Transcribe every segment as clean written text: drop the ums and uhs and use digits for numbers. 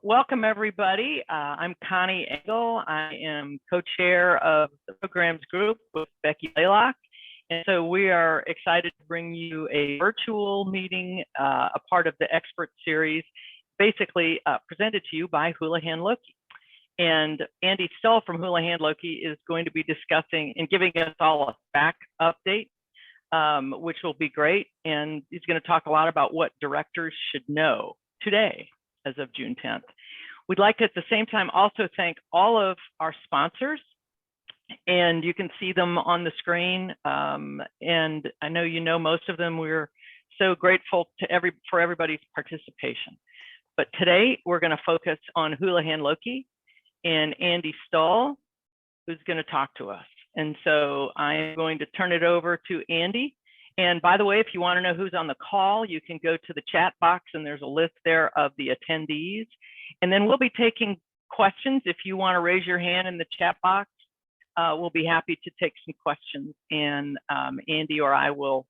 Welcome everybody. I'm Connie Engel. I am co-chair of the programs group with Becky Laylock. And so we are excited to bring you a virtual meeting, a part of the expert series, basically presented to you by Houlihan Lokey. And Andy Stull from Houlihan Lokey is going to be discussing and giving us all a SPAC update, which will be great. And he's going to talk a lot about what directors should know today as of June 10th. We'd like to at the same time also thank all of our sponsors, and you can see them on the screen. And I know you know most of them. We're so grateful to for everybody's participation. But today we're going to focus on Houlihan Lokey and Andy Stull, who's going to talk to us. And so I'm going to turn it over to Andy. And by the way, if you want to know who's on the call, you can go to the chat box and there's a list there of the attendees. And then we'll be taking questions. If you want to raise your hand in the chat box, we'll be happy to take some questions, and Andy or I will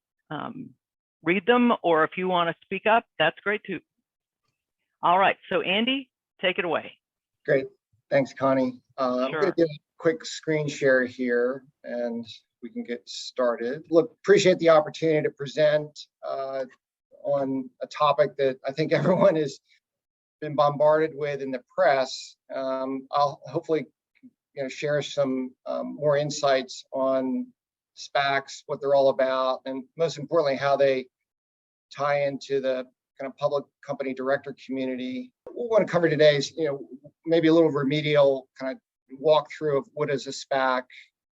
read them. Or if you want to speak up, that's great too. All right, so Andy, take it away. Great, thanks Connie. Sure. I'm going to do a quick screen share here and we can get started. Look, appreciate the opportunity to present on a topic that I think everyone has been bombarded with in the press. I'll hopefully share some more insights on SPACs, what they're all about, and most importantly, how they tie into the kind of public company director community. What we want to cover today is, maybe a little remedial kind of walkthrough of what is a SPAC,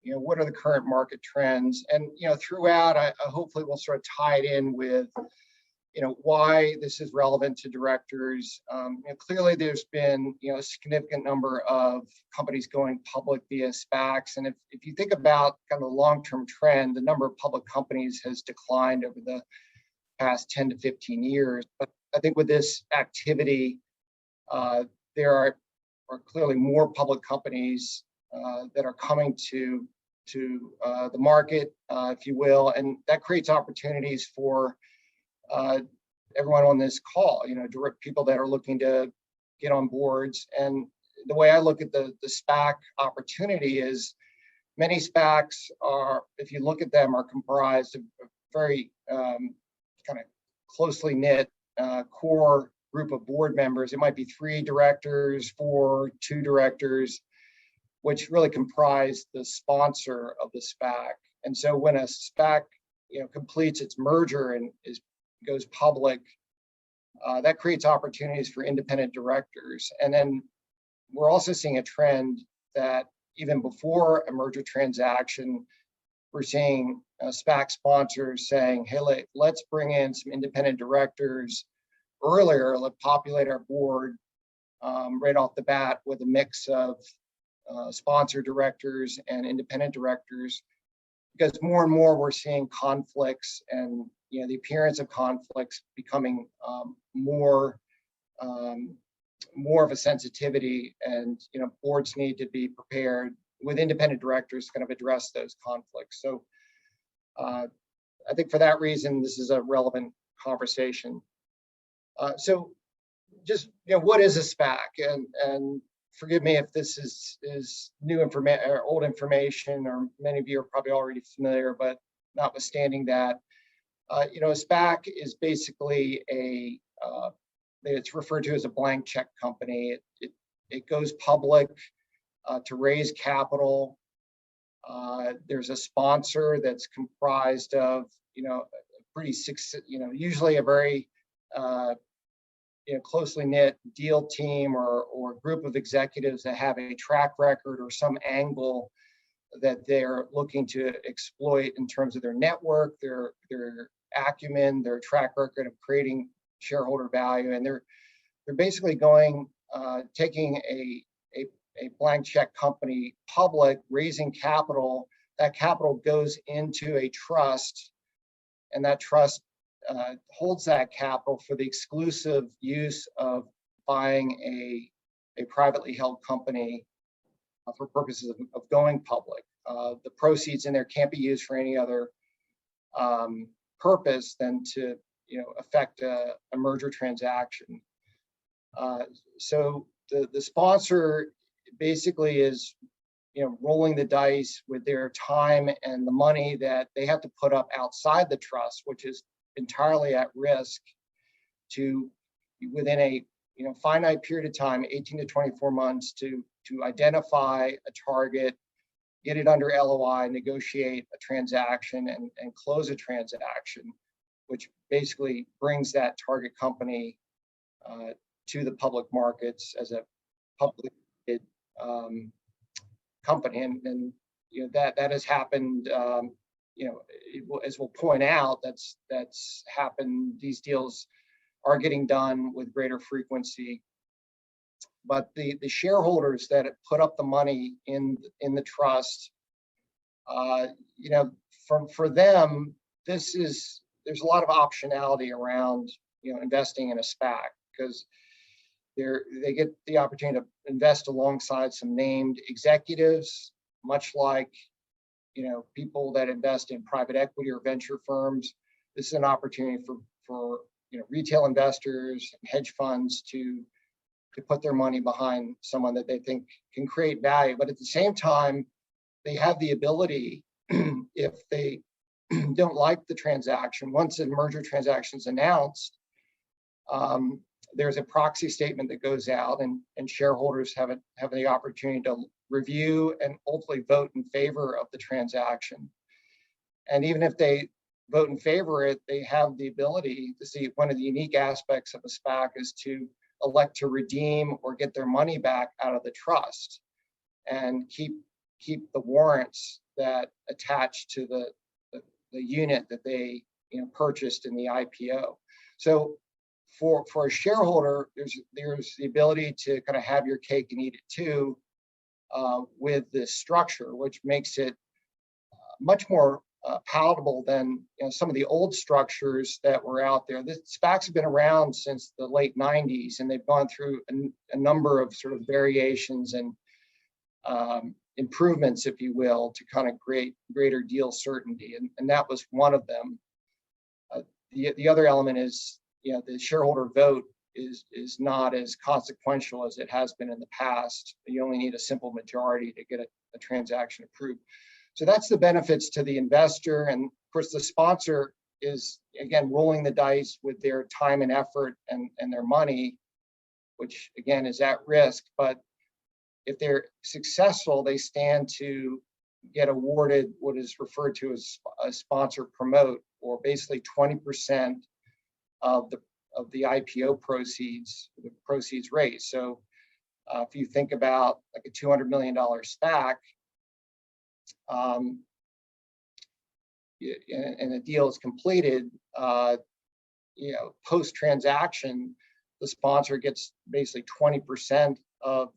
what are the current market trends, and throughout, I hopefully we'll sort of tie it in with, why this is relevant to directors. Clearly, there's been a significant number of companies going public via SPACs, and if you think about kind of the long-term trend, the number of public companies has declined over the past 10 to 15 years. But I think with this activity, there are clearly more public companies that are coming to the market, if you will, and that creates opportunities for everyone on this call, direct people that are looking to get on boards. And the way I look at the SPAC opportunity is many SPACs are, if you look at them, are comprised of a very kind of closely knit core group of board members. It might be 3 directors, 4, 2 directors, which really comprise the sponsor of the SPAC. And so when a SPAC completes its merger and goes public, that creates opportunities for independent directors. And then we're also seeing a trend that even before a merger transaction, we're seeing SPAC sponsors saying, hey, let's bring in some independent directors earlier, let's populate our board right off the bat with a mix of sponsor directors and independent directors, because more and more we're seeing conflicts and the appearance of conflicts becoming more of a sensitivity, and boards need to be prepared with independent directors to kind of address those conflicts. So I think for that reason, this is a relevant conversation. So just what is a SPAC? And forgive me if this is new information or old information, or many of you are probably already familiar, but notwithstanding that, a SPAC is basically it's referred to as a blank check company. It goes public to raise capital. There's a sponsor that's comprised of, usually a very closely knit deal team or group of executives that have a track record or some angle that they're looking to exploit in terms of their network, their acumen, their track record of creating shareholder value. And they're basically taking a blank check company public, raising capital. That capital goes into a trust, and that trust holds that capital for the exclusive use of buying a privately held company for purposes of going public. The proceeds in there can't be used for any other purpose than to affect a merger transaction. So the sponsor basically is, rolling the dice with their time and the money that they have to put up outside the trust, which is entirely at risk to, within a finite period of time, 18 to 24 months, to identify a target, get it under LOI, negotiate a transaction, and close a transaction, which basically brings that target company to the public markets as a public company. And that has happened. As we'll point out, that's happened. These deals are getting done with greater frequency. But the shareholders that put up the money in the trust, for them, there's a lot of optionality around investing in a SPAC, because they get the opportunity to invest alongside some named executives, much like people that invest in private equity or venture firms. This is an opportunity for retail investors and hedge funds to put their money behind someone that they think can create value. But at the same time, they have the ability, if they don't like the transaction, once a merger transaction is announced, there's a proxy statement that goes out, and shareholders have the opportunity to review and ultimately vote in favor of the transaction. And even if they vote in favor of it, they have the ability to see, one of the unique aspects of a SPAC is to elect to redeem or get their money back out of the trust and keep the warrants that attach to the unit that they purchased in the IPO. So for a shareholder, there's the ability to kind of have your cake and eat it too, with this structure, which makes it much more palatable than some of the old structures that were out there. The SPACs have been around since the late 90s, and they've gone through a number of sort of variations and improvements, if you will, to kind of create greater deal certainty, and that was one of them. The other element is, the shareholder vote is not as consequential as it has been in the past. You only need a simple majority to get a transaction approved. So that's the benefits to the investor. And of course, the sponsor is, again, rolling the dice with their time and effort and their money, which again is at risk. But if they're successful, they stand to get awarded what is referred to as a sponsor promote, or basically 20% of the IPO proceeds, the proceeds raised. So if you think about like a $200 million SPAC, and a deal is completed, post-transaction, the sponsor gets basically 20% of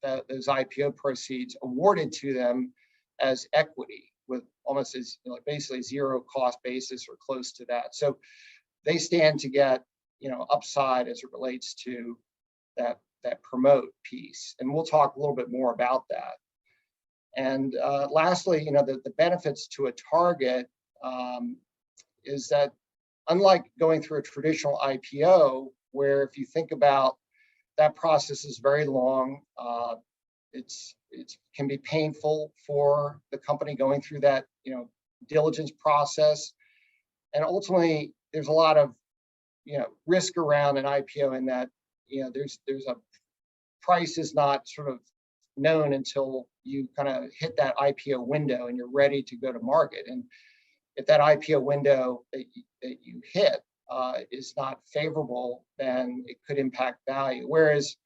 those IPO proceeds awarded to them as equity, with almost basically zero cost basis or close to that. So they stand to get upside as it relates to that promote piece, and we'll talk a little bit more about that. And lastly, the benefits to a target is that, unlike going through a traditional IPO, where if you think about that process is very long, it can be painful for the company going through that diligence process, and ultimately there's a lot of risk around an IPO in that there's a price is not sort of known until you kind of hit that IPO window and you're ready to go to market. And if that IPO window that you hit is not favorable, then it could impact value. Whereas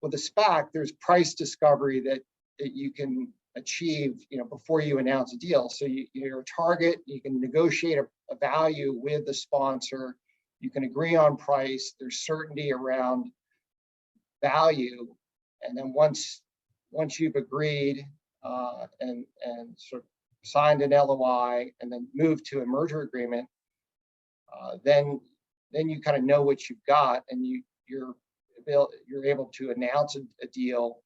with a SPAC, there's price discovery that you can achieve before you announce a deal. So you're a target, you can negotiate a value with the sponsor, you can agree on price, there's certainty around value, and then once you've agreed and sort of signed an LOI and then moved to a merger agreement, then you kind of know what you've got, and you're able to announce a deal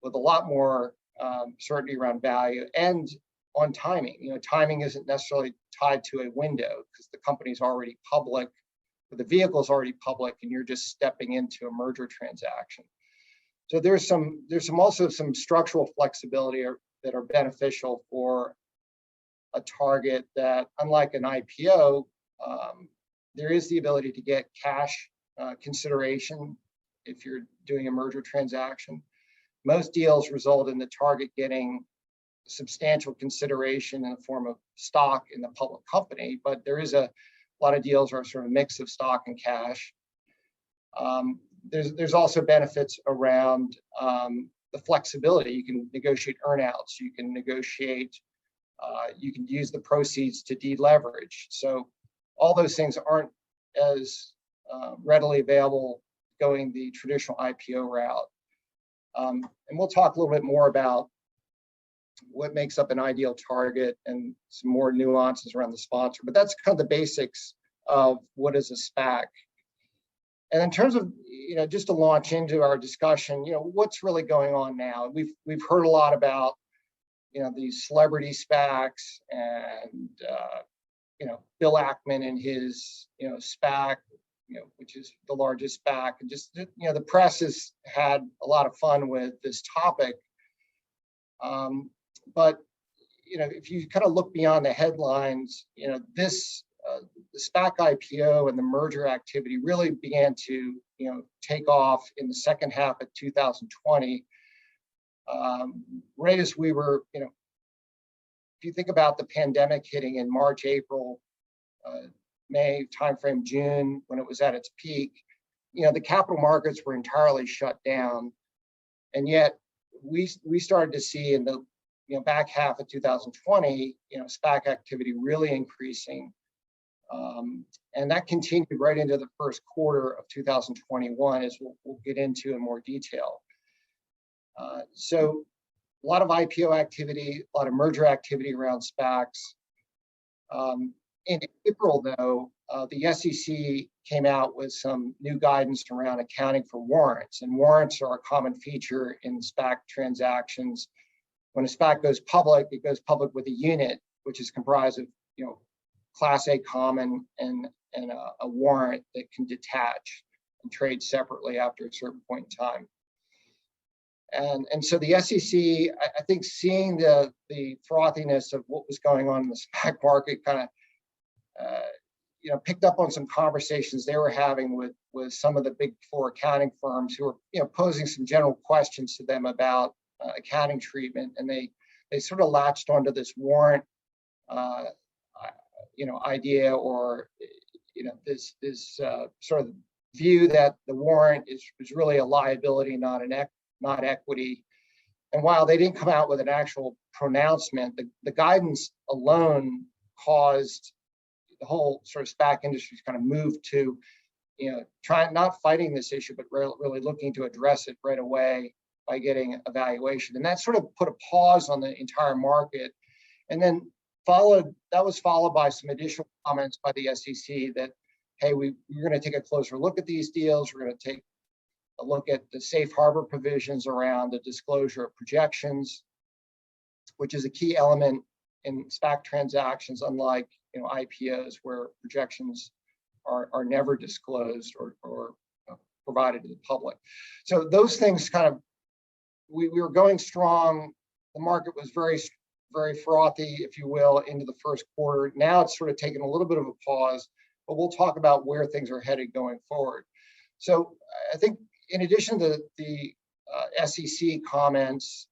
with a lot more certainty around value and on timing. Timing isn't necessarily tied to a window because the company's already public the vehicle is already public and you're just stepping into a merger transaction. So there's also some structural flexibility that are beneficial for a target that, unlike an IPO, there is the ability to get cash consideration if you're doing a merger transaction. Most deals result in the target getting substantial consideration in the form of stock in the public company, but there is a lot of deals are sort of a mix of stock and cash. There's also benefits around the flexibility. You can negotiate earnouts. You can negotiate. You can use the proceeds to deleverage. So all those things aren't as readily available going the traditional IPO route. And we'll talk a little bit more about what makes up an ideal target and some more nuances around the sponsor. But that's kind of the basics of what is a SPAC. And in terms of, just to launch into our discussion, what's really going on now? We've heard a lot about, these celebrity SPACs and, Bill Ackman and his, SPAC, which is the largest SPAC. And just, the press has had a lot of fun with this topic. But, if you kind of look beyond the headlines, the SPAC IPO and the merger activity really began to, take off in the second half of 2020. Right as we were, if you think about the pandemic hitting in March, April, May timeframe, June, when it was at its peak, the capital markets were entirely shut down. And yet we started to see in the back half of 2020, SPAC activity really increasing. And that continued right into the first quarter of 2021, as we'll get into in more detail. So a lot of IPO activity, a lot of merger activity around SPACs. In April, though, the SEC came out with some new guidance around accounting for warrants. And warrants are a common feature in SPAC transactions. When a SPAC goes public, it goes public with a unit, which is comprised of, Class A common and a warrant that can detach and trade separately after a certain point in time. And so the SEC, I think, seeing the frothiness of what was going on in the SPAC market, kind of, picked up on some conversations they were having with some of the big four accounting firms who were, posing some general questions to them about accounting treatment, and they sort of latched onto this warrant, idea, or this sort of view that the warrant is really a liability, not equity. And while they didn't come out with an actual pronouncement, the guidance alone caused the whole sort of SPAC industry to kind of move to, not fighting this issue, but really looking to address it right away by getting a valuation. And that sort of put a pause on the entire market. And then that was followed by some additional comments by the SEC that, hey, we're going to take a closer look at these deals. We're going to take a look at the safe harbor provisions around the disclosure of projections, which is a key element in SPAC transactions, unlike IPOs, where projections are never disclosed or provided to the public. So those things kind of, we were going strong. The market was very frothy, if you will, into the first quarter. Now it's sort of taken a little bit of a pause, but we'll talk about where things are headed going forward. So I think, in addition to the SEC comments,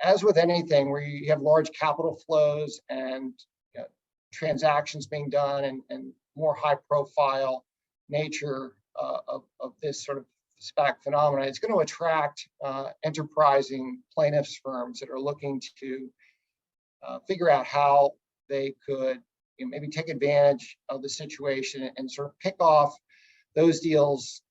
as with anything where you have large capital flows and transactions being done and more high profile nature of this sort of SPAC phenomena, it's going to attract enterprising plaintiffs firms that are looking to figure out how they could maybe take advantage of the situation and sort of pick off those deals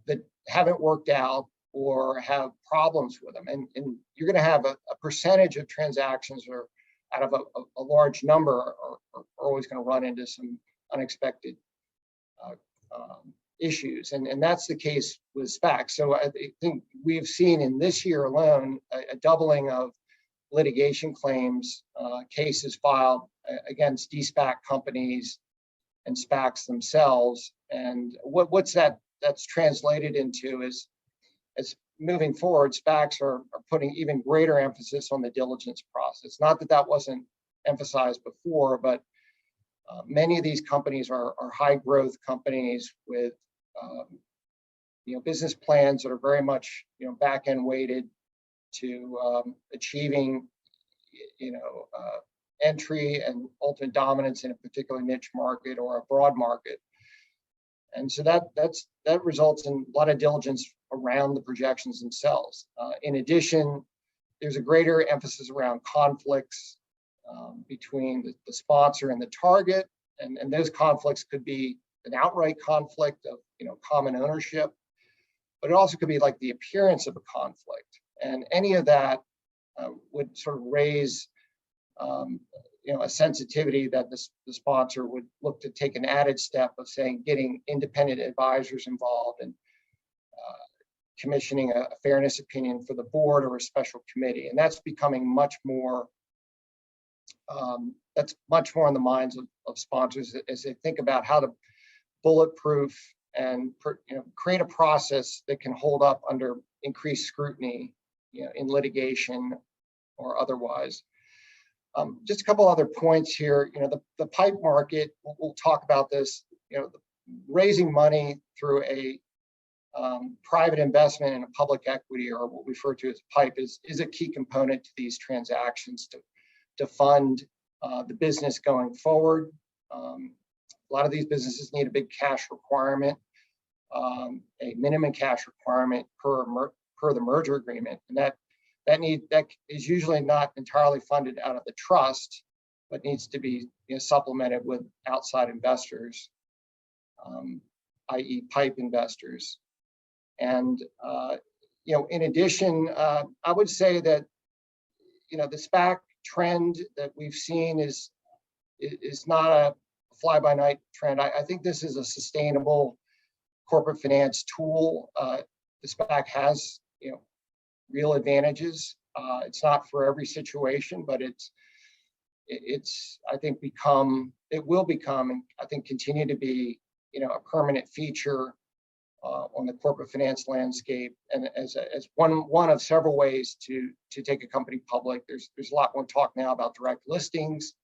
that haven't worked out or have problems with them. And you're going to have a percentage of transactions, or out of a large number, are always going to run into some unexpected issues. And that's the case with SPACs. So I think we've seen in this year alone a doubling of litigation claims, cases filed against de-SPAC companies and SPACs themselves. And what's that's translated into is, as moving forward, SPACs are putting even greater emphasis on the diligence process. Not that that wasn't emphasized before, but many of these companies are high growth companies with business plans that are very much back end weighted to achieving entry and ultimate dominance in a particular niche market or a broad market. And so that results in a lot of diligence around the projections themselves. In addition, there's a greater emphasis around conflicts between the sponsor and the target, and those conflicts could be an outright conflict of common ownership, but it also could be like the appearance of a conflict, and any of that would sort of raise a sensitivity that the sponsor would look to take an added step of saying getting independent advisors involved and commissioning a fairness opinion for the board or a special committee. And that's becoming much more on the minds of sponsors as they think about how to bulletproof and create a process that can hold up under increased scrutiny in litigation or otherwise. Just a couple other points here. The PIPE market, we'll talk about this, raising money through a private investment in a public equity, or what we refer to as PIPE, is a key component to these transactions to fund the business going forward. A lot of these businesses need a big cash requirement, a minimum cash requirement per the merger agreement, and that is usually not entirely funded out of the trust, but needs to be supplemented with outside investors, i.e. PIPE investors. And in addition, I would say that the SPAC trend that we've seen is not a fly-by-night trend. I think this is a sustainable corporate finance tool. The SPAC has real advantages. It's not for every situation, but it's I think it will become, and I think continue to be a permanent feature on the corporate finance landscape, and as one of several ways to take a company public. There's a lot more talk now about direct listings.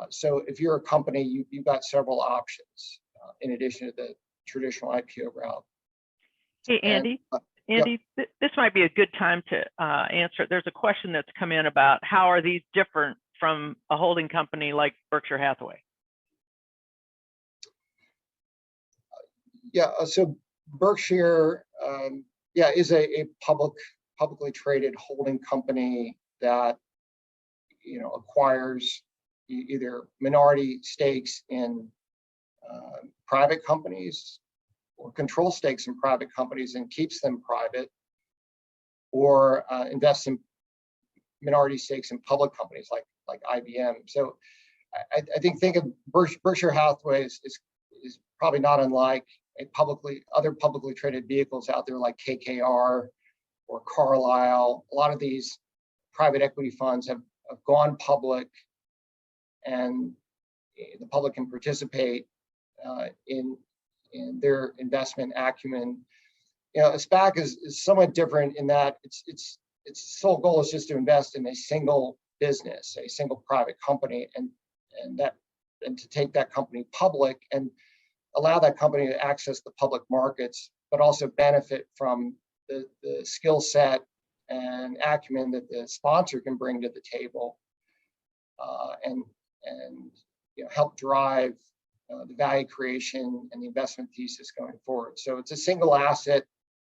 So if you're a company, you've got several options in addition to the traditional IPO route. Hey, Andy. Andy, this might be a good time to answer. There's a question that's come in about how are these different from a holding company like Berkshire Hathaway? Yeah, so Berkshire, is a publicly traded holding company that acquires either minority stakes in private companies, or control stakes in private companies and keeps them private, or invests in minority stakes in public companies like IBM. So I think of Berkshire Hathaway is probably not unlike other publicly traded vehicles out there like KKR or Carlyle. A lot of these private equity funds have gone public, and the public can participate in their investment acumen. A SPAC is somewhat different in that its sole goal is just to invest in a single business, a single private company, and to take that company public and allow that company to access the public markets, but also benefit from the skill set and acumen that the sponsor can bring to the table, and help drive the value creation and the investment thesis going forward. So it's a single asset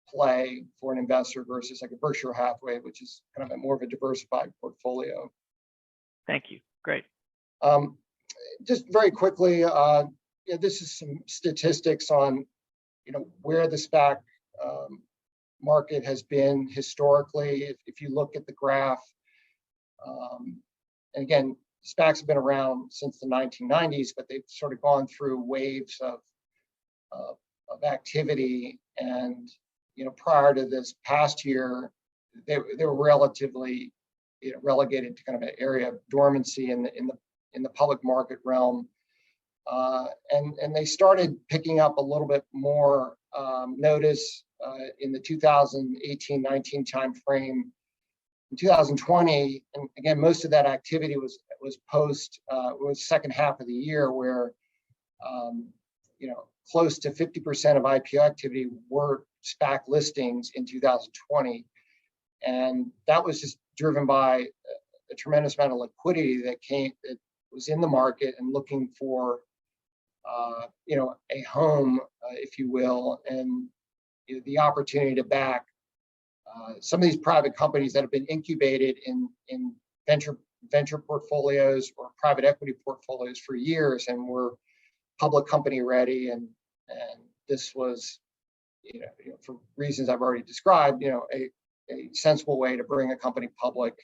play for an investor versus like a Berkshire Hathaway, which is kind of more of a diversified portfolio. Thank you. Great. Just very quickly, this is some statistics on where the SPAC market has been historically. If you look at the graph, and again, SPACs have been around since the 1990s, but they've sort of gone through waves of activity. And prior to this past year, they were relatively relegated to kind of an area of dormancy in the public market realm. And they started picking up a little bit more notice in the 2018-19 timeframe. In 2020, and again, most of that activity was second half of the year, where close to 50% of IPO activity were SPAC listings in 2020, and that was just driven by a tremendous amount of liquidity that was in the market and looking for a home, if you will, and the opportunity to back some of these private companies that have been incubated in venture portfolios or private equity portfolios for years and were public company ready. And this was, for reasons I've already described, a sensible way to bring a company public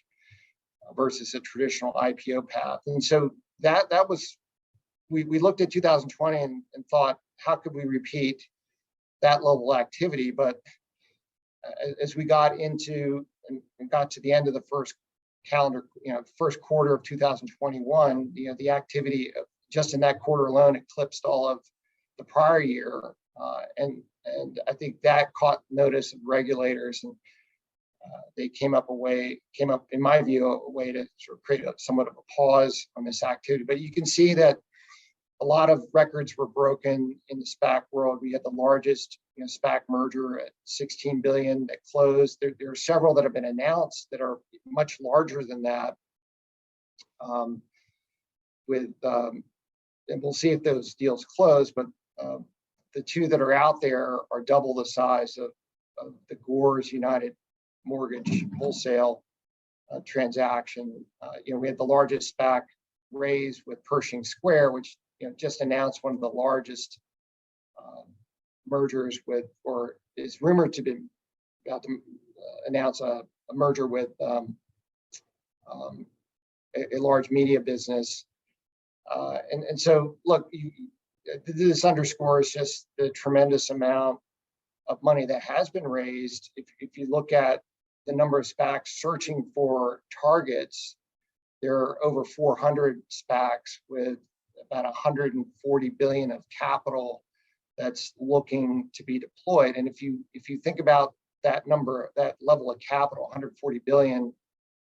versus a traditional IPO path. And so that was, we looked at 2020 and thought, how could we repeat that level of activity? But as we got into and got to the end of the first quarter of 2021, the activity just in that quarter alone eclipsed all of the prior year, and I think that caught notice of regulators, and they came up, in my view, a way to sort of create somewhat of a pause on this activity. But you can see that a lot of records were broken in the SPAC world. We had the largest SPAC merger at $16 billion that closed. There are several that have been announced that are much larger than that. And we'll see if those deals close, but the two that are out there are double the size of the Gore's United Mortgage wholesale transaction. We had the largest SPAC raise with Pershing Square, which just announced one of the largest mergers with, or is rumored to be about to announce a merger with a large media business. And so, look, this underscores just the tremendous amount of money that has been raised. If you look at the number of SPACs searching for targets, there are over 400 SPACs with about 140 billion of capital that's looking to be deployed. And if you think about that number, that level of capital, 140 billion,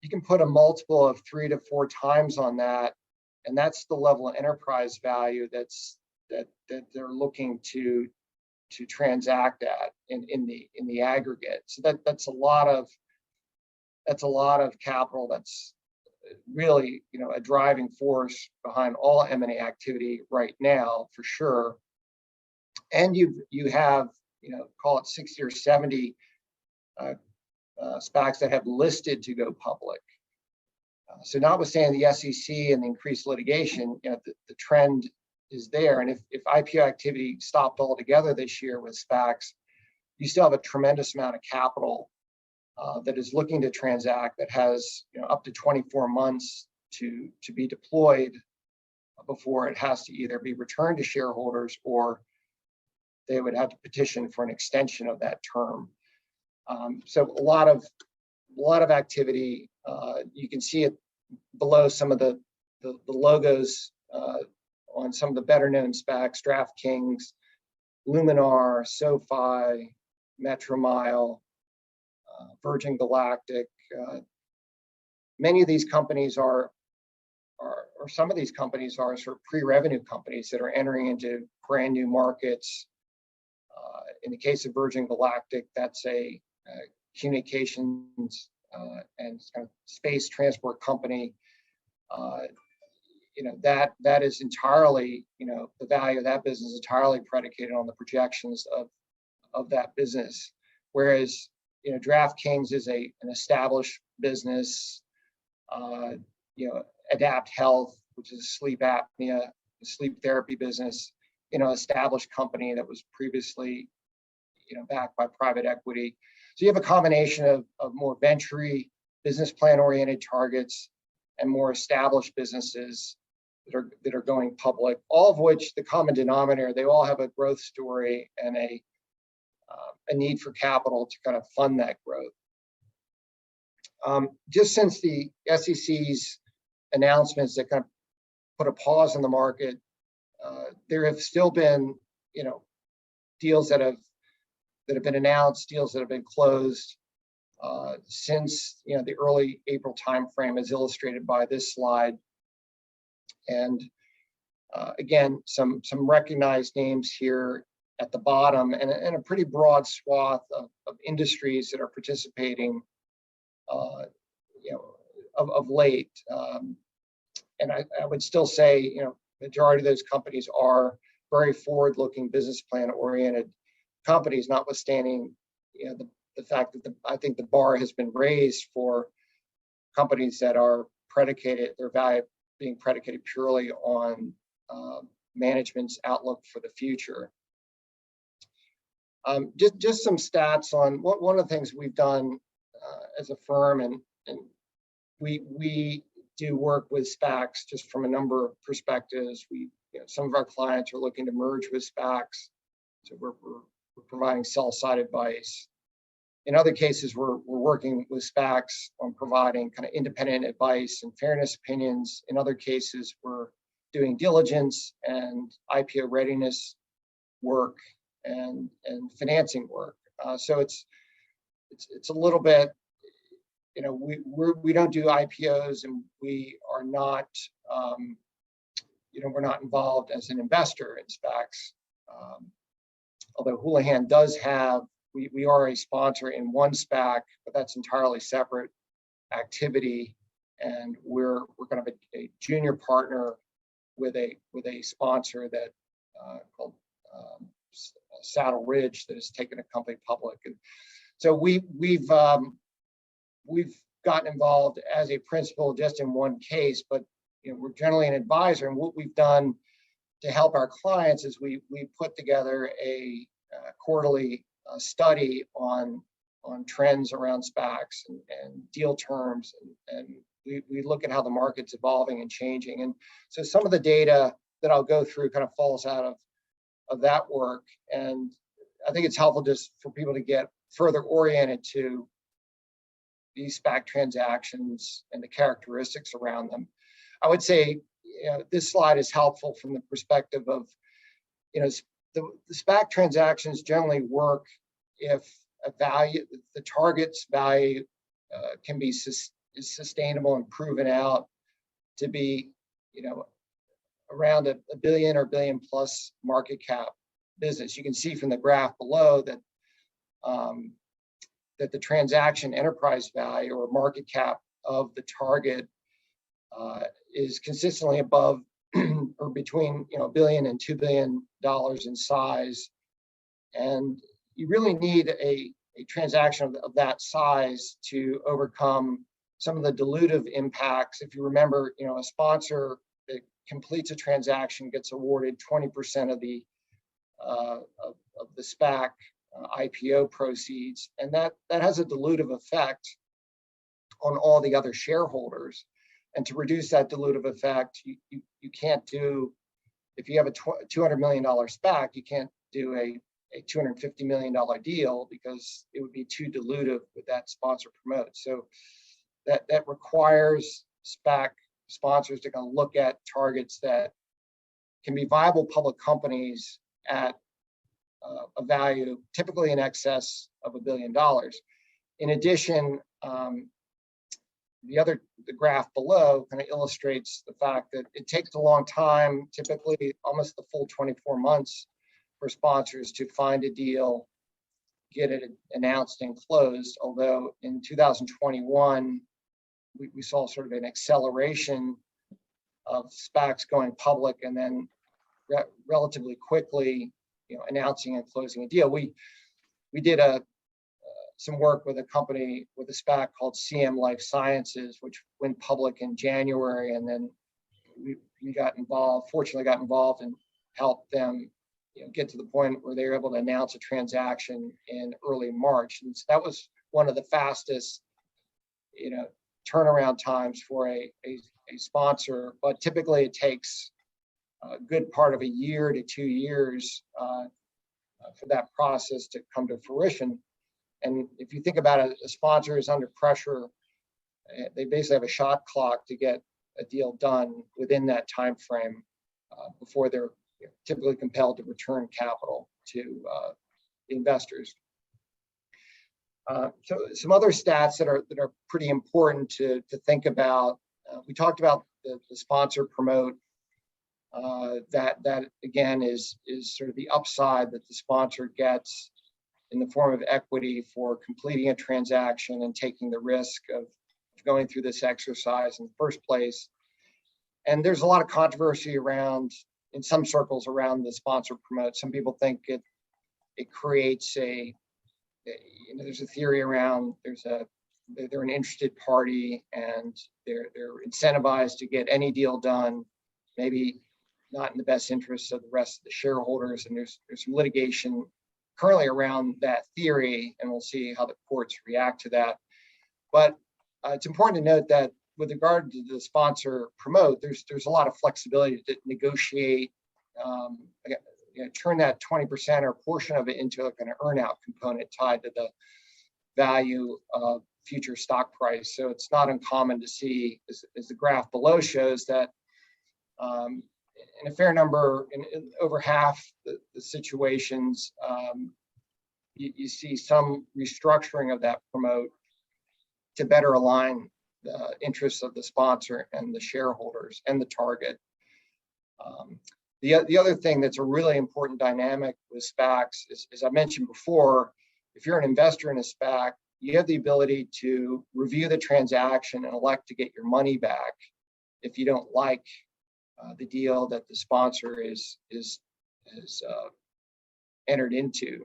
you can put a multiple of 3 to 4 times on that, and that's the level of enterprise value that they're looking to transact at in the aggregate. So that's a lot of capital. That's really a driving force behind all M&A activity right now, for sure. And you have call it 60 or 70 SPACs that have listed to go public. So notwithstanding the SEC and the increased litigation, the trend is there. And if IPO activity stopped altogether this year with SPACs, you still have a tremendous amount of capital that is looking to transact, that has up to 24 months to be deployed before it has to either be returned to shareholders or they would have to petition for an extension of that term. So a lot of activity. You can see it below some of the logos on some of the better known SPACs: DraftKings, Luminar, SoFi, Metromile, Virgin Galactic. Many of these companies or some of these companies are sort of pre-revenue companies that are entering into brand new markets. In the case of Virgin Galactic, that's a communications and kind of space transport company. That is entirely, the value of that business is entirely predicated on the projections of that business. Whereas, DraftKings is an established business. Adapt Health, which is a sleep apnea, sleep therapy business, established company that was previously, backed by private equity. So you have a combination of more venture-y, business plan oriented targets and more established businesses that are going public, all of which the common denominator, they all have a growth story and a need for capital to kind of fund that growth. Just since the SEC's announcements that kind of put a pause on the market there have still been, deals that have been announced, deals that have been closed since the early April timeframe, as illustrated by this slide. And again, some recognized names here at the bottom, and a pretty broad swath of industries that are participating, of late. And I would still say, majority of those companies are very forward-looking, business plan-oriented companies, notwithstanding, the fact that I think the bar has been raised for companies that are predicated, their value being predicated purely on management's outlook for the future. Just some stats on one of the things we've done as a firm, and we do work with SPACs just from a number of perspectives. Some of our clients are looking to merge with SPACs, so we're providing sell-side advice. In other cases, we're working with SPACs on providing kind of independent advice and fairness opinions. In other cases, we're doing diligence and IPO readiness work and financing work. So it's a little bit, we don't do IPOs, and we are not, we're not involved as an investor in SPACs. Although Houlihan does have, we are a sponsor in one SPAC, but that's entirely separate activity, and we're kind of a junior partner with a sponsor that called Saddle Ridge, that has taken a company public. And so we've gotten involved as a principal just in one case, but we're generally an advisor. And what we've done to help our clients is we put together a quarterly study on trends around SPACs and deal terms, and we look at how the market's evolving and changing. And so some of the data that I'll go through kind of falls out of that work. And I think it's helpful just for people to get further oriented to these SPAC transactions and the characteristics around them. I would say this slide is helpful from the perspective of, the SPAC transactions generally work if the target's value can be is sustainable and proven out to be, around a billion or billion plus market cap business. You can see from the graph below that that the transaction enterprise value or market cap of the target is consistently above or between $1 billion and $2 billion in size. And you really need a transaction of that size to overcome some of the dilutive impacts. If you remember, a sponsor that completes a transaction gets awarded 20% of the SPAC IPO proceeds, and that has a dilutive effect on all the other shareholders. And to reduce that dilutive effect, you can't do, if you have a $200 million SPAC, you can't do a $250 million deal, because it would be too dilutive with that sponsor promote. So that requires SPAC sponsors to kind of look at targets that can be viable public companies at a value typically in excess of $1 billion. In addition, the graph below kind of illustrates the fact that it takes a long time, typically almost the full 24 months, for sponsors to find a deal, get it announced and closed. Although in 2021, we saw sort of an acceleration of SPACs going public, and then relatively quickly, announcing and closing a deal. We did some work with a company, with a SPAC called CM Life Sciences, which went public in January, and then we got involved, fortunately got involved and helped them get to the point where they were able to announce a transaction in early March. And so that was one of the fastest, turnaround times for a sponsor, but typically it takes a good part of a year to 2 years for that process to come to fruition. And if you think about it, a sponsor is under pressure. They basically have a shot clock to get a deal done within that time frame before they're typically compelled to return capital to investors. So some other stats that are pretty important to think about. We talked about the sponsor promote. That again is sort of the upside that the sponsor gets in the form of equity for completing a transaction and taking the risk of going through this exercise in the first place. And there's a lot of controversy around, in some circles, around the sponsor promote. Some people think it creates there's a theory around they're an interested party and they're incentivized to get any deal done, maybe not in the best interest of the rest of the shareholders. And there's some litigation currently around that theory, and we'll see how the courts react to that. But it's important to note that with regard to the sponsor promote, there's a lot of flexibility to negotiate, turn that 20% or portion of it into like an earnout component tied to the value of future stock price. So it's not uncommon to see, as the graph below shows, that in a fair number, in over half the situations, you see some restructuring of that promote to better align the interests of the sponsor and the shareholders and the target. The other thing that's a really important dynamic with SPACs is, as I mentioned before, if you're an investor in a SPAC, you have the ability to review the transaction and elect to get your money back if you don't like the deal that the sponsor is entered into,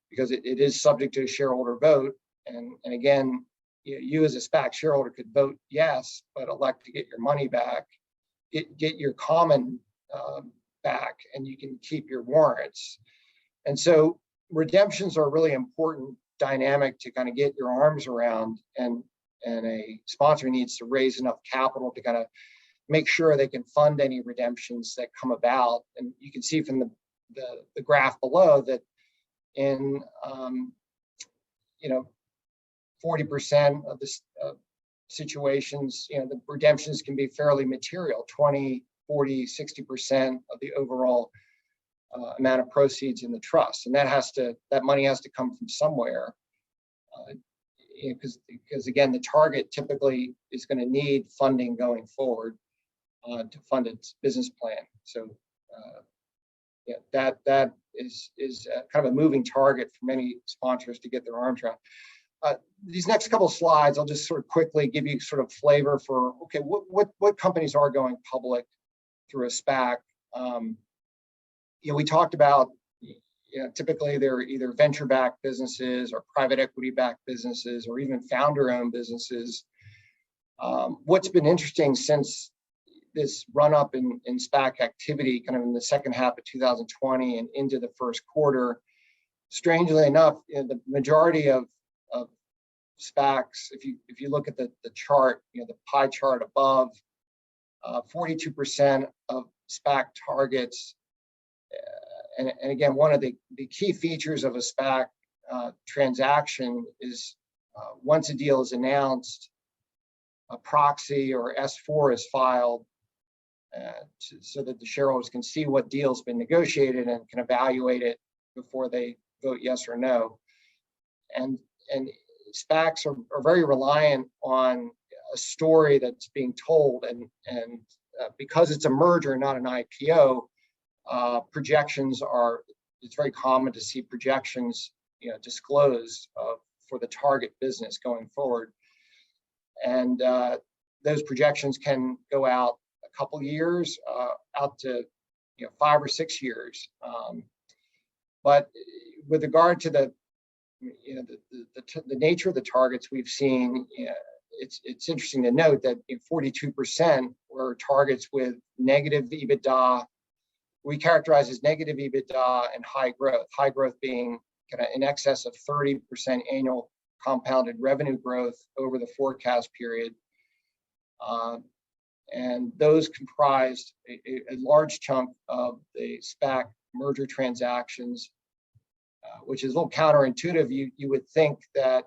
because it is subject to a shareholder vote. And again, you as a SPAC shareholder could vote yes, but elect to get your money back, get your common back, and you can keep your warrants. And so redemptions are a really important dynamic to kind of get your arms around, and a sponsor needs to raise enough capital to kind of make sure they can fund any redemptions that come about. And you can see from the graph below that in 40% of the situations, the redemptions can be fairly material, 20, 40, 60% of the overall amount of proceeds in the trust. And that money has to come from somewhere, because again, the target typically is going to need funding going forward to fund its business plan. So that is kind of a moving target for many sponsors to get their arms around. These next couple of slides, I'll just sort of quickly give you sort of flavor for, okay, what companies are going public through a SPAC. We talked about, typically they're either venture-backed businesses or private equity-backed businesses or even founder-owned businesses. What's been interesting since this run-up in SPAC activity, kind of in the second half of 2020 and into the first quarter, strangely enough, the majority of SPACs, if you look at the chart, the pie chart above, 42% of SPAC targets, and again, one of the key features of a SPAC transaction is once a deal is announced, a proxy or S4 is filed so that the shareholders can see what deal's been negotiated and can evaluate it before they vote yes or no. And SPACs are very reliant on a story that's being told, and because it's a merger, not an IPO, projections it's very common to see projections disclosed for the target business going forward. And those projections can go out a couple years, out to 5 or 6 years. But with regard to the nature of the targets we've seen, it's interesting to note that 42% were targets with negative EBITDA. We characterize as negative EBITDA and high growth. High growth being kind of in excess of 30% annual compounded revenue growth over the forecast period. And those comprised a large chunk of the SPAC merger transactions, which is a little counterintuitive. You would think that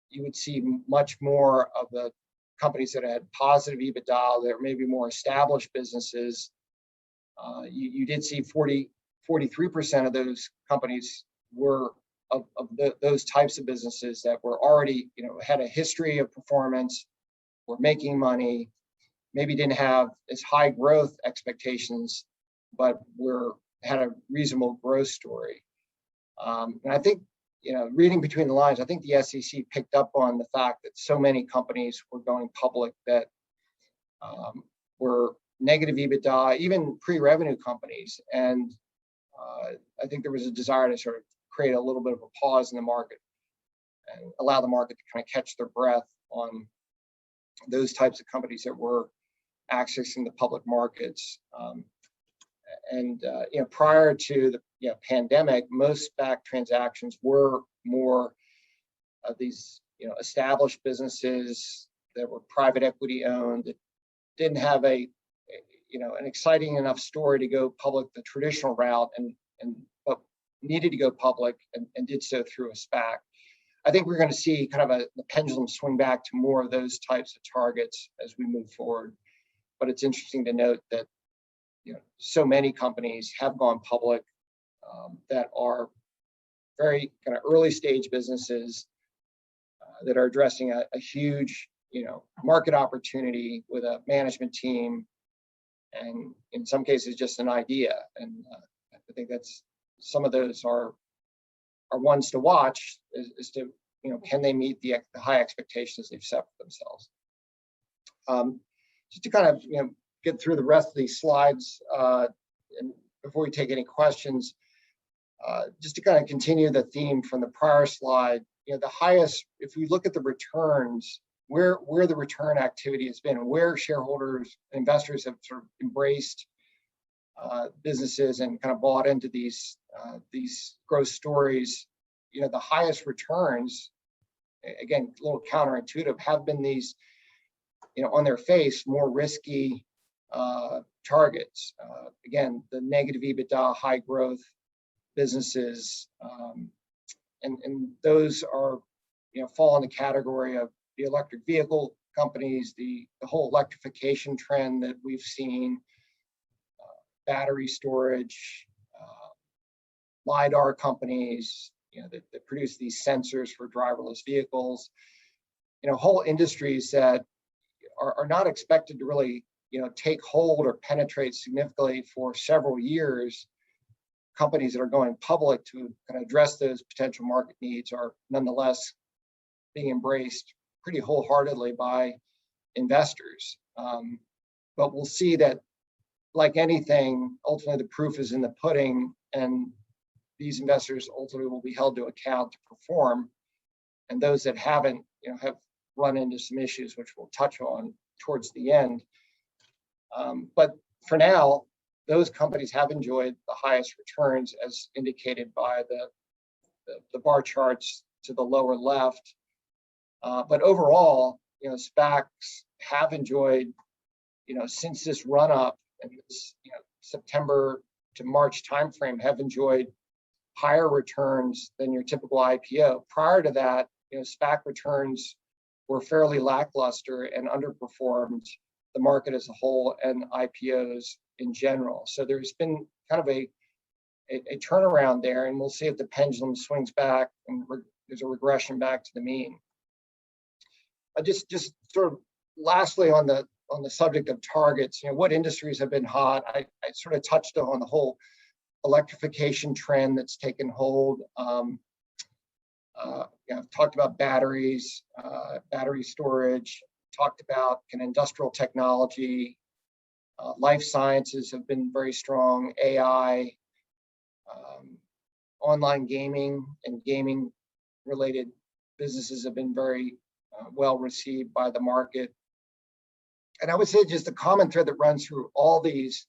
you would see much more of the companies that had positive EBITDA, that are maybe more established businesses, You did see 43% of those companies were those types of businesses that were already, had a history of performance, were making money, maybe didn't have as high growth expectations, but had a reasonable growth story. And I think, reading between the lines, I think the SEC picked up on the fact that so many companies were going public that were negative EBITDA, even pre-revenue companies. And I think there was a desire to sort of create a little bit of a pause in the market and allow the market to kind of catch their breath on those types of companies that were accessing the public markets. Prior to the pandemic, most SPAC transactions were more of these established businesses that were private equity owned, that didn't have an exciting enough story to go public the traditional route, but needed to go public and did so through a SPAC. I think we're going to see kind of the pendulum swing back to more of those types of targets as we move forward. But it's interesting to note that so many companies have gone public that are very kind of early stage businesses that are addressing a huge market opportunity with a management team, and in some cases just an idea. And I think that's some of those are ones to watch as to can they meet the high expectations they've set for themselves. Just to kind of get through the rest of these slides, and before we take any questions, just to kind of continue the theme from the prior slide, the highest, if we look at the returns, where the return activity has been, where shareholders, investors have sort of embraced businesses and kind of bought into these growth stories, the highest returns, again, a little counterintuitive, have been these, on their face, more risky targets. Again, the negative EBITDA, high growth businesses, and those are, fall in the category of the electric vehicle companies, the whole electrification trend that we've seen, battery storage, LiDAR companies, that produce these sensors for driverless vehicles, whole industries that are not expected to really, take hold or penetrate significantly for several years. Companies that are going public to kind of address those potential market needs are nonetheless being embraced pretty wholeheartedly by investors. But we'll see that, like anything, ultimately the proof is in the pudding, and these investors ultimately will be held to account to perform. And those that haven't, have run into some issues, which we'll touch on towards the end. But for now, those companies have enjoyed the highest returns, as indicated by the bar charts to the lower left. But overall, SPACs have enjoyed, since this run up and this, September to March timeframe, have enjoyed higher returns than your typical IPO. Prior to that, SPAC returns were fairly lackluster and underperformed the market as a whole and IPOs in general. So there's been kind of a turnaround there, and we'll see if the pendulum swings back and there's a regression back to the mean. Just sort of lastly on the subject of targets, what industries have been hot? I sort of touched on the whole electrification trend that's taken hold. I've talked about batteries, battery storage, talked about industrial technology, life sciences have been very strong, AI, online gaming and gaming related businesses have been very well received by the market. And I would say just the common thread that runs through all these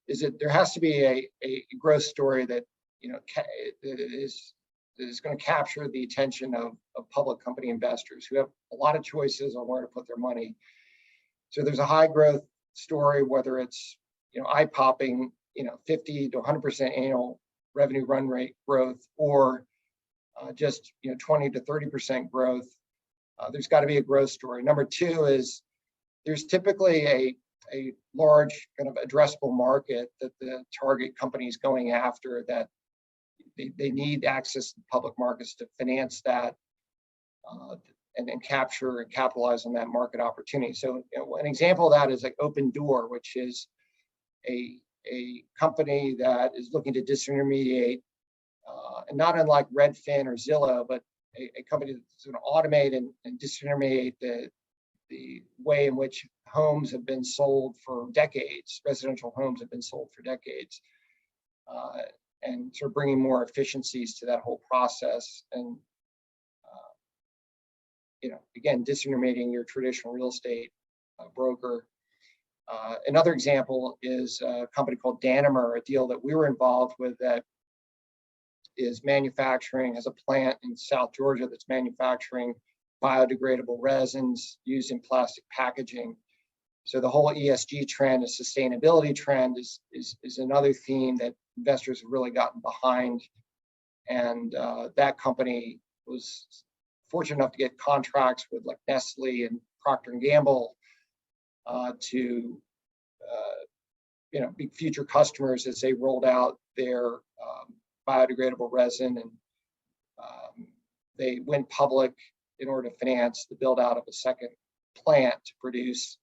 is that there has to be a growth story that is going to capture the attention of public company investors who have a lot of choices on where to put their money. So there's a high growth story, whether it's eye-popping 50 to 100% annual revenue run rate growth, or just 20 to 30% growth. There's got to be a growth story. Number two is there's typically a large kind of addressable market that the target company is going after, that they need access to public markets to finance that and capture and capitalize on that market opportunity. So an example of that is like Open Door, which is a company that is looking to disintermediate, and not unlike Redfin or Zillow, but a company that's going to automate and disintermediate the way in which homes have been sold for decades, residential homes have been sold for decades, and sort of bringing more efficiencies to that whole process. And again, disintermediating your traditional real estate broker. Another example is a company called Danimer, a deal that we were involved with that is manufacturing, has a plant in South Georgia that's manufacturing biodegradable resins used in plastic packaging. So the whole ESG trend, a sustainability trend, is another theme that investors have really gotten behind. And that company was fortunate enough to get contracts with like Nestle and Procter & Gamble to be future customers as they rolled out their biodegradable resin, and they went public in order to finance the build out of a second plant to produce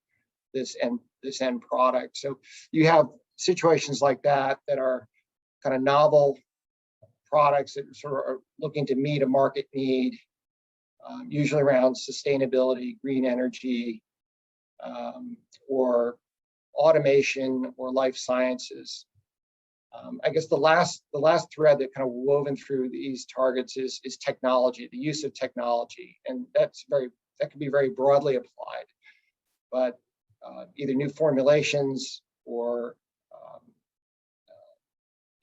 this end product. So you have situations like that are kind of novel products that sort of are looking to meet a market need, usually around sustainability, green energy, or automation or life sciences. I guess the last thread that kind of woven through these targets is technology, the use of technology, and that can be very broadly applied. But either new formulations or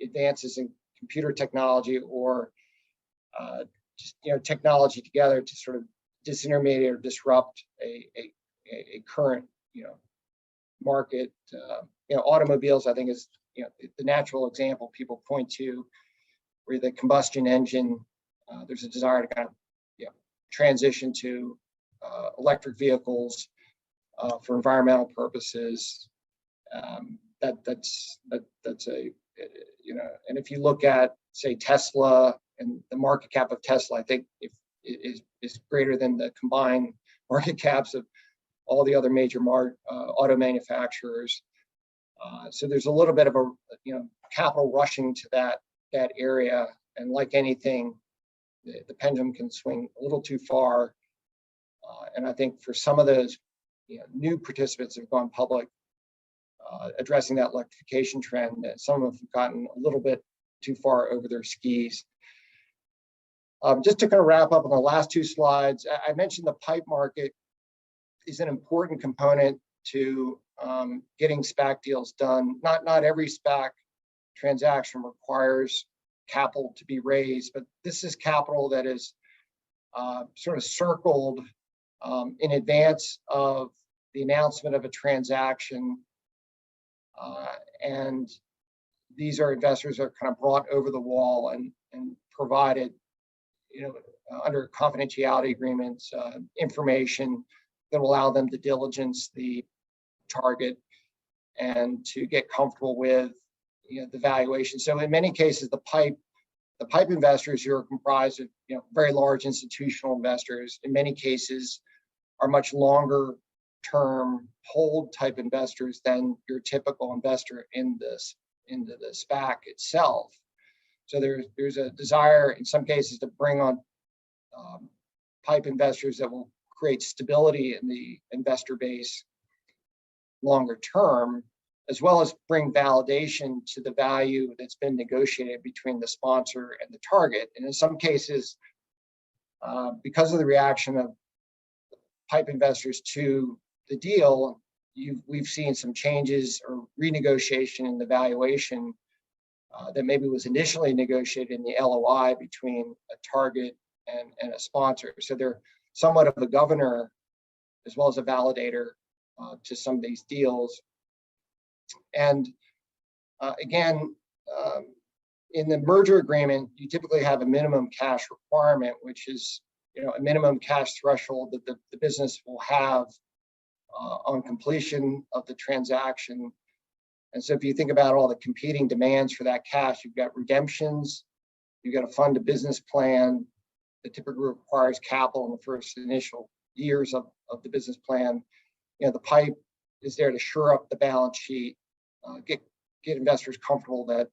advances in computer technology, or just technology together to sort of disintermediate or disrupt a current market. Automobiles, I think, is the natural example people point to, where the combustion engine, there's a desire to kind of transition to electric vehicles for environmental purposes. That's a and if you look at, say, Tesla, and the market cap of Tesla, I think is greater than the combined market caps of all the other major auto manufacturers. So there's a little bit of a capital rushing to that area, and like anything, the pendulum can swing a little too far. And I think for some of those new participants have gone public, addressing that electrification trend, some of them have gotten a little bit too far over their skis. Just to kind of wrap up on the last two slides, I mentioned the PIPE market is an important component to getting SPAC deals done. Not every SPAC transaction requires capital to be raised, but this is capital that is sort of circled in advance of the announcement of a transaction, and these are investors that are kind of brought over the wall and provided, under confidentiality agreements, information that will allow them to diligence the target and to get comfortable with the valuation. So in many cases, the PIPE investors who are comprised of very large institutional investors, in many cases, are much longer term hold type investors than your typical investor into the SPAC itself. So there's a desire in some cases to bring on PIPE investors that will create stability in the investor base longer term, as well as bring validation to the value that's been negotiated between the sponsor and the target. And in some cases, because of the reaction of PIPE investors to the deal, we've seen some changes or renegotiation in the valuation that maybe was initially negotiated in the LOI between a target and a sponsor. So they're somewhat of a governor as well as a validator to some of these deals. And again, in the merger agreement, you typically have a minimum cash requirement, which is a minimum cash threshold that the business will have on completion of the transaction. And so if you think about all the competing demands for that cash, you've got redemptions, you've got to fund a business plan that typically requires capital in the first initial years of the business plan. You know, the pipe is there to shore up the balance sheet, get investors comfortable that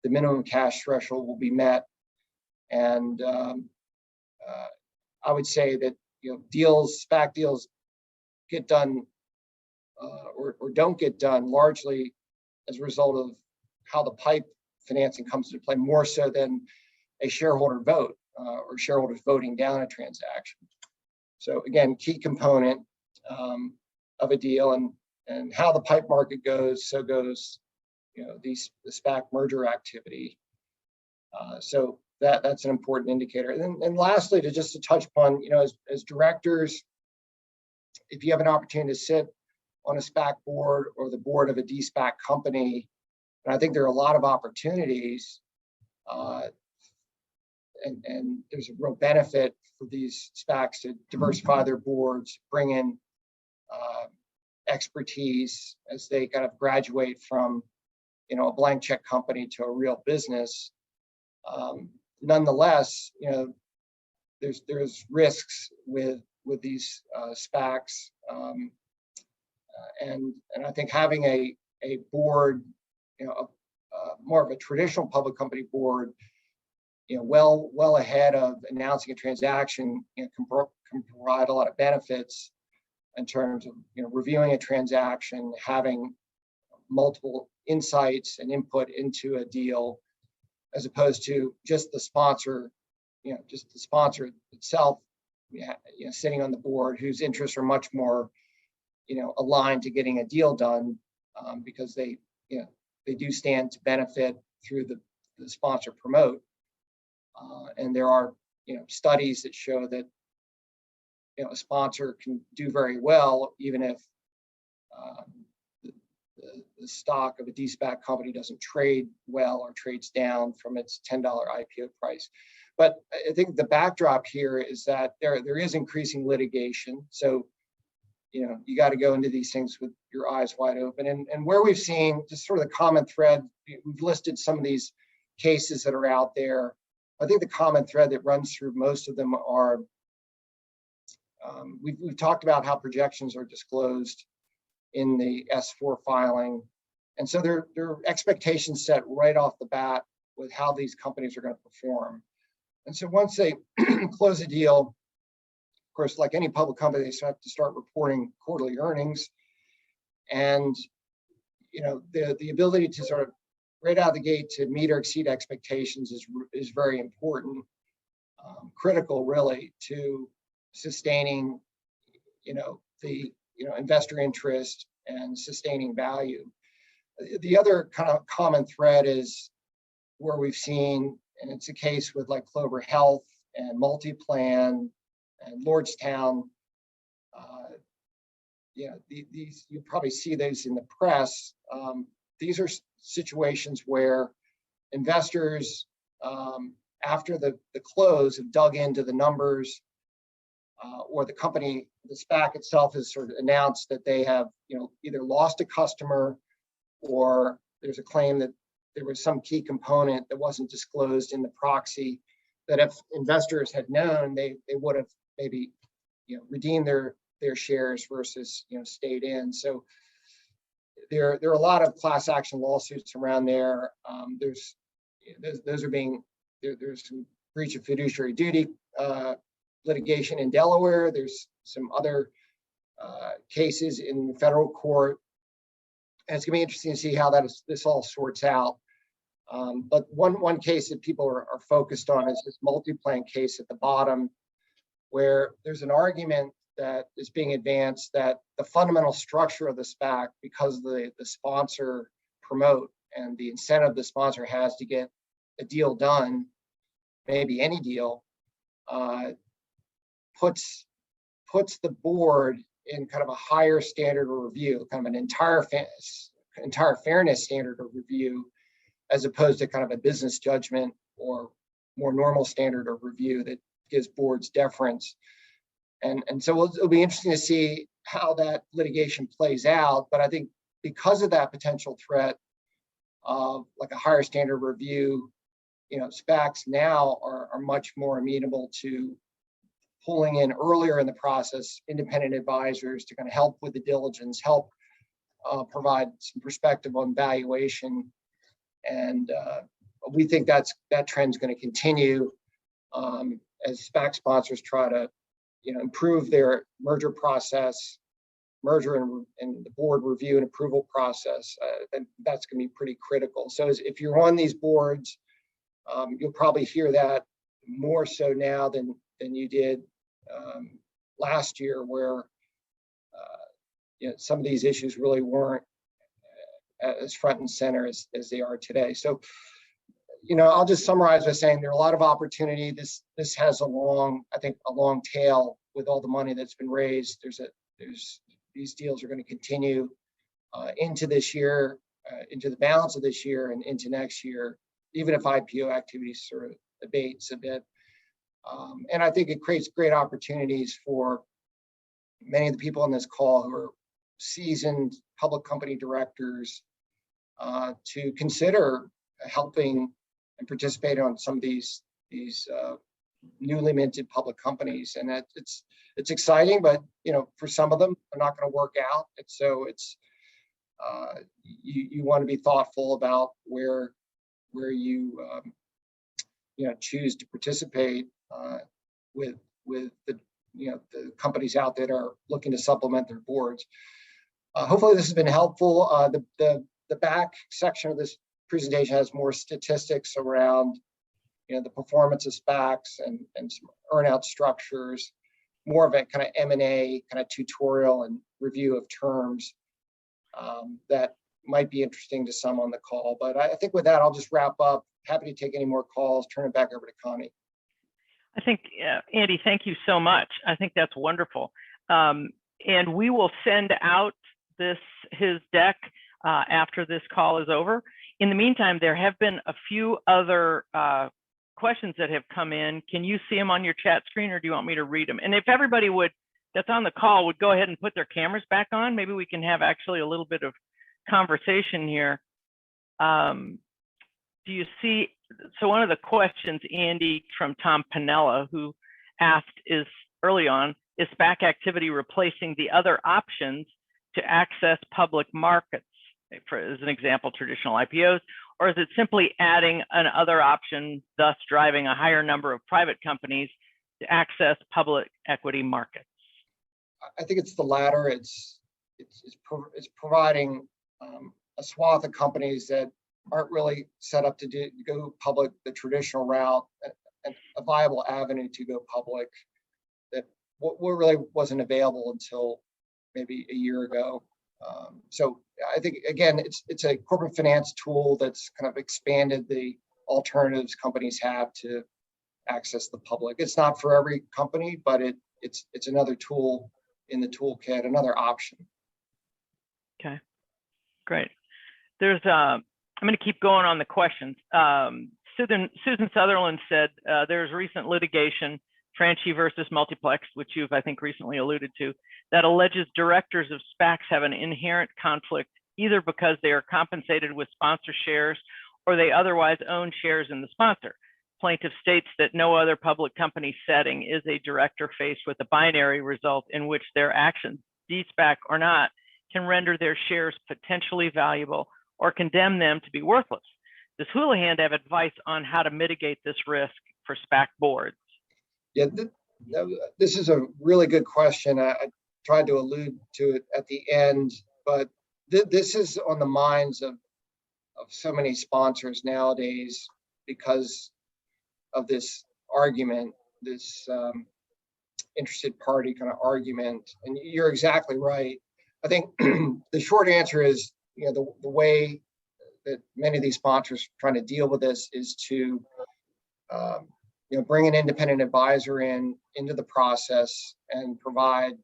the minimum cash threshold will be met. And I would say that, you know, SPAC deals get done or don't get done largely as a result of how the pipe financing comes into play, more so than a shareholder vote or shareholders voting down a transaction. So again, key component of a deal, and how the pipe market goes, so goes, you know, the SPAC merger activity. So that's an important indicator. And lastly, to touch upon, you know, as directors, if you have an opportunity to sit on a SPAC board or the board of a de-SPAC company, and I think there are a lot of opportunities, and there's a real benefit for these SPACs to diversify their boards, bring in expertise as they kind of graduate from, you know, a blank check company to a real business. Nonetheless, you know, there's risks with these SPACs, and I think having a board, you know, more of a traditional public company board, you know, well ahead of announcing a transaction, you know, can provide a lot of benefits in terms of, you know, reviewing a transaction, having multiple insights and input into a deal, as opposed to just the sponsor, you know, just the sponsor itself, you know, sitting on the board, whose interests are much more, you know, aligned to getting a deal done, because they, you know, they do stand to benefit through the sponsor promote. And there are, you know, studies that show that, you know, a sponsor can do very well even if the stock of a de-SPAC company doesn't trade well or trades down from its $10 IPO price. But I think the backdrop here is that there is increasing litigation. So, you know, you got to go into these things with your eyes wide open. And where we've seen just sort of the common thread, we've listed some of these cases that are out there. I think the common thread that runs through most of them are, we've talked about how projections are disclosed in the S4 filing. And so there are expectations set right off the bat with how these companies are going to perform. And so once they close a deal, of course, like any public company, they have to start reporting quarterly earnings. And, you know, the ability to sort of right out of the gate to meet or exceed expectations is very important, critical really to sustaining, you know, the, you know, investor interest and sustaining value. The other kind of common thread is where we've seen, and it's a case with like Clover Health and Multiplan and Lordstown. You know, these, you probably see these in the press. These are situations where investors, after the close, have dug into the numbers, or the company, the SPAC itself has sort of announced that they have, you know, either lost a customer, or there's a claim that there was some key component that wasn't disclosed in the proxy, that if investors had known, they would have maybe, you know, redeemed their shares versus, you know, stayed in. So there are a lot of class action lawsuits around there. There's some breach of fiduciary duty litigation in Delaware. There's some other cases in the federal court, and it's gonna be interesting to see how this all sorts out. But one case that people are focused on is this Multiplan case at the bottom, where there's an argument that is being advanced that the fundamental structure of the SPAC, because the sponsor promote and the incentive the sponsor has to get a deal done, maybe any deal, puts the board in kind of a higher standard of review, kind of an entire fairness standard of review, as opposed to kind of a business judgment or more normal standard of review that gives boards deference. And so it'll be interesting to see how that litigation plays out, but I think because of that potential threat of like a higher standard review, SPACs now are much more amenable to pulling in earlier in the process independent advisors to kind of help with the diligence, help provide some perspective on valuation. And we think that trend's going to continue as SPAC sponsors try to improve their merger process, merger and the board review and approval process. And that's going to be pretty critical. So if you're on these boards, you'll probably hear that more so now than you did last year, where some of these issues really weren't as front and center as they are today. So, I'll just summarize by saying there are a lot of opportunity. This has a long tail with all the money that's been raised. These deals are going to continue into this year, into the balance of this year and into next year, even if IPO activity sort of abates a bit. And I think it creates great opportunities for many of the people on this call who are seasoned public company directors to consider helping and participating on some of these newly minted public companies. And it's exciting, but for some of them, they're not going to work out. And so you want to be thoughtful about where you choose to participate with the the companies out there that are looking to supplement their boards. Hopefully this has been helpful. The back section of this presentation has more statistics around the performance of SPACs and some earnout structures, more of a kind of M&A kind of tutorial and review of terms that might be interesting to some on the call. But I think with that, I'll just wrap up. Happy to take any more calls. Turn it back over to Connie. I think, Andy, thank you so much. I think that's wonderful. And we will send out his deck after this call is over. In the meantime, there have been a few other questions that have come in. Can you see them on your chat screen, or do you want me to read them? And if everybody that's on the call would go ahead and put their cameras back on, maybe we can have actually a little bit of conversation here. Do you see? So one of the questions, Andy, from Tom Pinella, who asked early on, is SPAC activity replacing the other options to access public markets, as an example, traditional IPOs, or is it simply adding another option, thus driving a higher number of private companies to access public equity markets? I think it's the latter. It's providing a swath of companies that aren't really set up to go public the traditional route, a viable avenue to go public that really wasn't available until maybe a year ago. So I think, again, it's a corporate finance tool that's kind of expanded the alternatives companies have to access the public. It's not for every company, but it's another tool in the toolkit, another option. Okay, great. I'm going to keep going on the questions. Susan Sutherland said there's recent litigation, Franchi versus Multiplex, which you've, I think, recently alluded to, that alleges directors of SPACs have an inherent conflict, either because they are compensated with sponsor shares or they otherwise own shares in the sponsor. Plaintiff states that no other public company setting is a director faced with a binary result in which their actions, de-SPAC or not, can render their shares potentially valuable or condemn them to be worthless. Does Houlihan have advice on how to mitigate this risk for SPAC boards? Yeah, this is a really good question. I tried to allude to it at the end, but this is on the minds of so many sponsors nowadays because of this argument, this interested party kind of argument. And you're exactly right. I think the short answer is, the way that many of these sponsors are trying to deal with this is to bring an independent advisor into the process and provide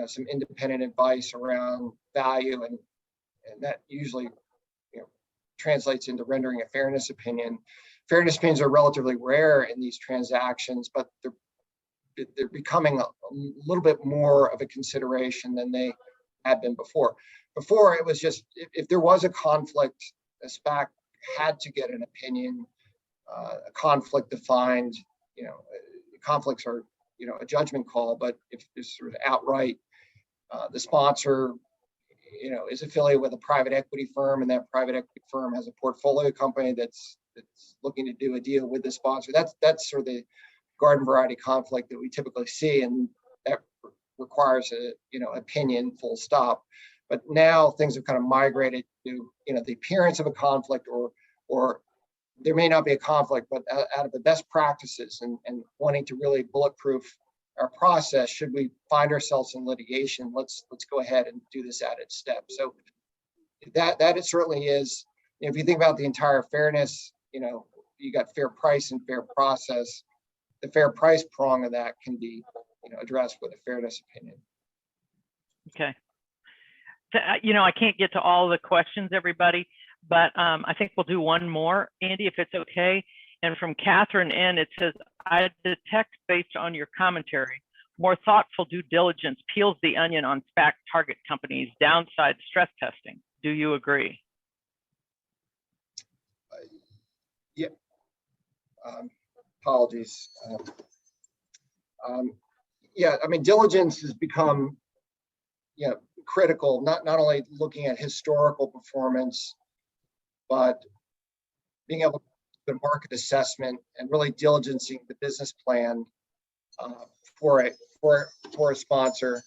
some independent advice around value, and that usually translates into rendering a fairness opinion. Fairness opinions are relatively rare in these transactions, but they're becoming a little bit more of a consideration than they had been before. Before, it was just if there was a conflict, a SPAC had to get an opinion, a conflict defined. Conflicts are a judgment call, but if it's sort of outright, the sponsor is affiliated with a private equity firm, and that private equity firm has a portfolio company that's looking to do a deal with the sponsor. That's sort of the garden variety conflict that we typically see, and that requires a opinion, full stop. But now things have kind of migrated to the appearance of a conflict, or there may not be a conflict, but out of the best practices and wanting to really bulletproof our process, should we find ourselves in litigation, let's go ahead and do this added step. So that it certainly is. If you think about the entire fairness, you got fair price and fair process. The fair price prong of that can be addressed with a fairness opinion. Okay. So, I can't get to all the questions, everybody, but I think we'll do one more, Andy, if it's okay. And from Catherine N, it says, I detect based on your commentary, more thoughtful due diligence peels the onion on SPAC target companies' downside stress testing. Do you agree? Yeah. Apologies. Yeah, I mean, diligence has become critical, not only looking at historical performance, but being able to do a market assessment and really diligencing the business plan for a sponsor.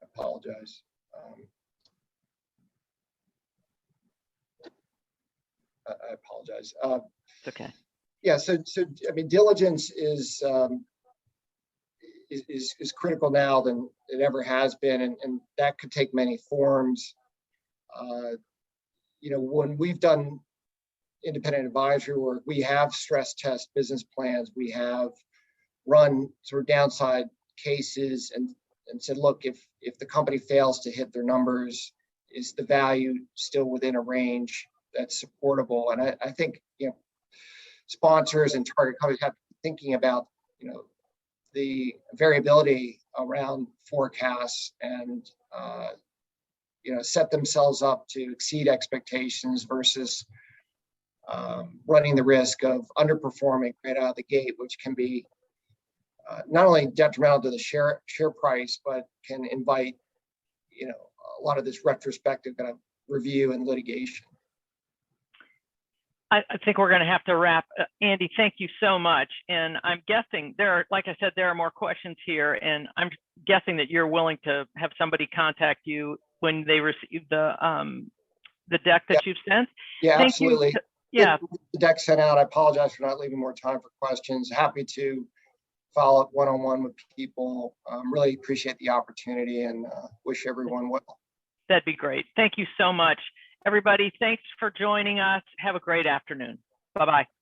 I apologize. I apologize. It's okay. Yeah, so I mean, diligence is critical now than it ever has been, and that could take many forms. When we've done independent advisory work, we have stress test business plans, we have run sort of downside cases and said, look, if the company fails to hit their numbers, is the value still within a range that's supportable? And I think sponsors and target companies have to be thinking about the variability around forecasts and set themselves up to exceed expectations versus running the risk of underperforming right out of the gate, which can be not only detrimental to the share price, but can invite a lot of this retrospective kind of review and litigation. I think we're going to have to wrap. Andy, thank you so much. And I'm guessing like I said, there are more questions here, and I'm guessing that you're willing to have somebody contact you when they receive the deck that you've sent. Yeah, thank absolutely. You. Yeah. The deck sent out. I apologize for not leaving more time for questions. Happy to follow up one-on-one with people. Really appreciate the opportunity and wish everyone well. That'd be great. Thank you so much. Everybody, thanks for joining us. Have a great afternoon. Bye-bye.